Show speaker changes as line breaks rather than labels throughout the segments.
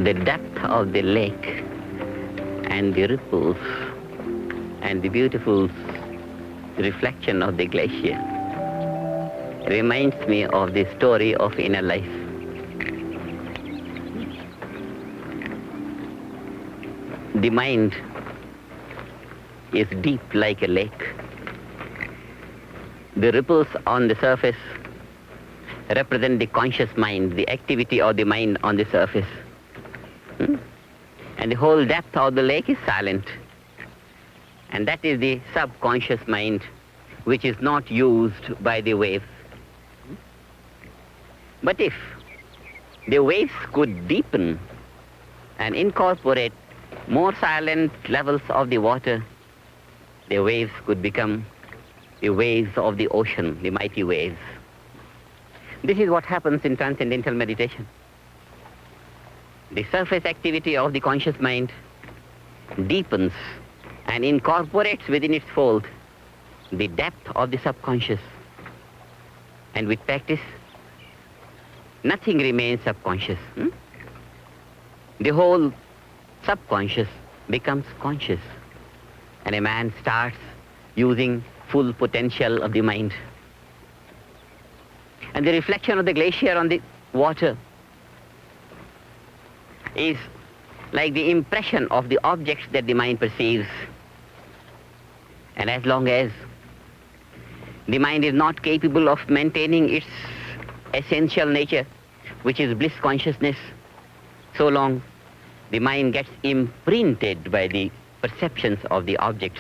The depth of the lake and the ripples and the beautiful reflection of the glacier reminds me of the story of inner life. The mind is deep like a lake. The ripples on the surface represent the conscious mind, the activity of the mind on the surface. And the whole depth of the lake is silent. And that is the subconscious mind, which is not used by the waves. But if the waves could deepen and incorporate more silent levels of the water, the waves could become the waves of the ocean, the mighty waves. This is what happens in transcendental meditation. The surface activity of the conscious mind deepens and incorporates within its fold the depth of the subconscious. And with practice, nothing remains subconscious. The whole subconscious becomes conscious. And a man starts using full potential of the mind. And the reflection of the glacier on the water is like the impression of the objects that the mind perceives. And as long as the mind is not capable of maintaining its essential nature, which is bliss consciousness, so long the mind gets imprinted by the perceptions of the objects.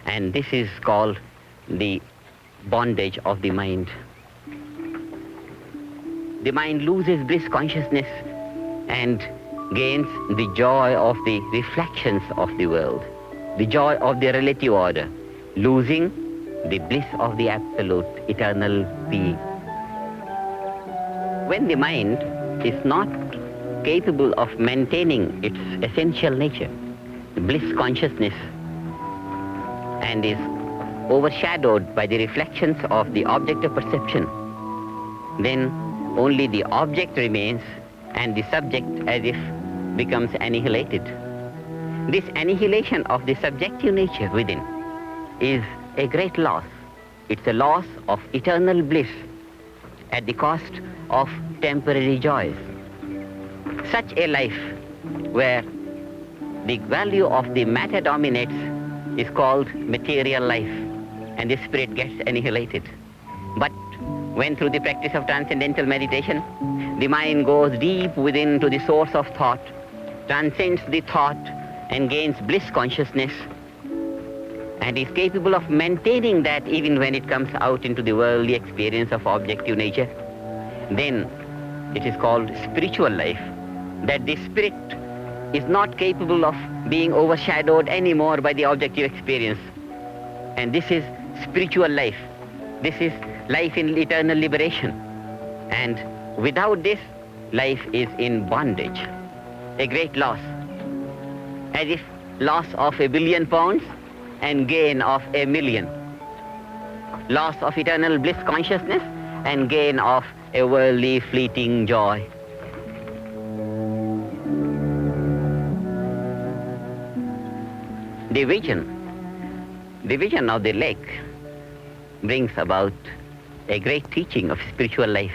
And this is called the bondage of the mind. The mind loses bliss consciousness and gains the joy of the reflections of the world, the joy of the relative order, losing the bliss of the absolute, eternal being. When the mind is not capable of maintaining its essential nature, the bliss consciousness, and is overshadowed by the reflections of the object of perception, then only the object remains and the subject as if becomes annihilated. This annihilation of the subjective nature within is a great loss. It's a loss of eternal bliss at the cost of temporary joys. Such a life where the value of the matter dominates is called material life, and the spirit gets annihilated. But when through the practice of transcendental meditation, the mind goes deep within to the source of thought, transcends the thought and gains bliss consciousness, and is capable of maintaining that even when it comes out into the worldly experience of objective nature, then it is called spiritual life, that the spirit is not capable of being overshadowed anymore by the objective experience. And this is spiritual life. This is life in eternal liberation. And without this, life is in bondage. A great loss. As if loss of £1 billion and gain of 1,000,000. Loss of eternal bliss consciousness and gain of a worldly fleeting joy. The vision of the lake brings about a great teaching of spiritual life.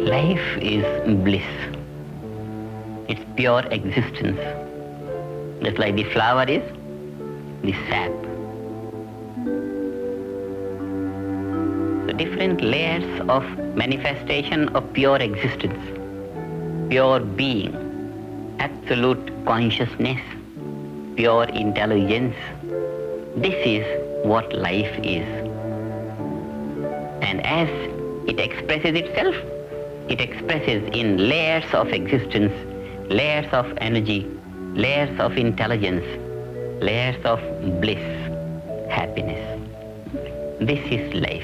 Life is bliss. It's pure existence. Just like the flower is the sap. So different layers of manifestation of pure existence, pure being, absolute consciousness, pure intelligence. This is what life is. And as it expresses itself, it expresses in layers of existence, layers of energy, layers of intelligence, layers of bliss, happiness. This is life.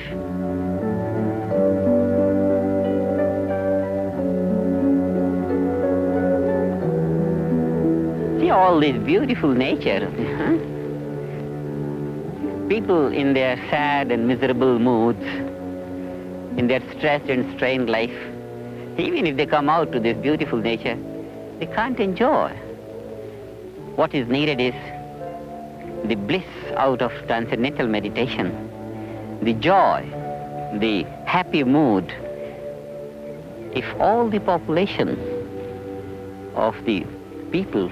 See, all this beautiful nature. People in their sad and miserable moods, in their stressed and strained life, even if they come out to this beautiful nature, they can't enjoy. What is needed is the bliss out of transcendental meditation, the joy, the happy mood. If all the population of the people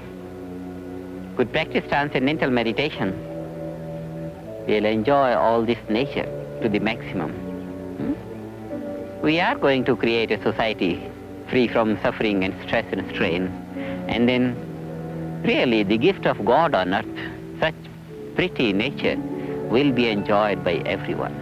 could practice transcendental meditation, they'll enjoy all this nature to the maximum. We are going to create a society free from suffering and stress and strain. And then really the gift of God on earth, such pretty nature, will be enjoyed by everyone.